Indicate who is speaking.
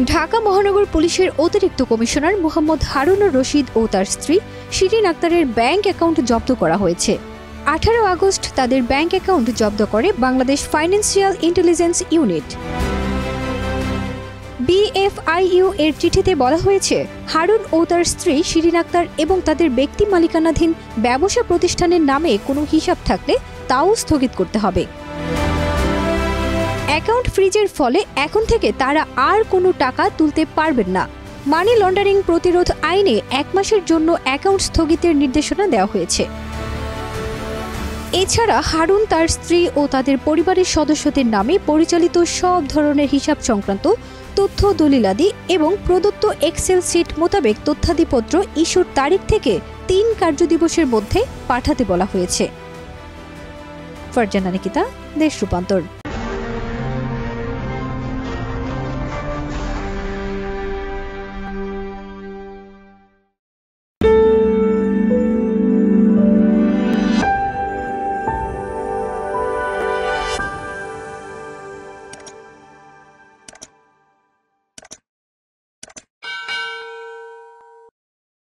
Speaker 1: ঢাকা মহানগর পুলিশের অতিরিক্ত কমিশনার মোহাম্মদ হারুনুর রশিদ ও তার স্ত্রী শিরিন আক্তারের ব্যাংক অ্যাকাউন্ট জব্দ করা হয়েছে। 18 আগস্ট তাদের ব্যাংক অ্যাকাউন্ট জব্দ করে Bangladesh financial intelligence unit. BFIU এর চিঠিতে বলা হয়েছে, হারুন ও তার স্ত্রী শিরিন আক্তার এবং তাদের ব্যক্তি মালিকানাধীন ব্যবসা প্রতিষ্ঠানের নামে কোনো হিসাব থাকলে তাও স্থগিত করতে হবে। অ্যাকাউন্ট ফ্রিজের ফলে এখন থেকে তারা আর কোনো টাকা তুলতে পারবেন না। মানি লন্ডারিং প্রতিরোধ আইনে 1 মাসের জন্য অ্যাকাউন্ট স্থগিতের নির্দেশনা দেওয়া হয়েছে। এছাড়া হারুন তার স্ত্রী ও তাদের পরিবারের সদস্যদের নামে পরিচালিত সব ধরনের হিসাব সংক্রান্ত তথ্য দলিলাদি এবং প্রদত্ত এক্সেল শিট মোতাবেক তথ্যাদিপত্র ইস্যুর তারিখ থেকে 3 কার্যদিবসের মধ্যে পাঠাতে বলা হয়েছে। ফারজানা নিকিতা, দেশ রূপান্তর।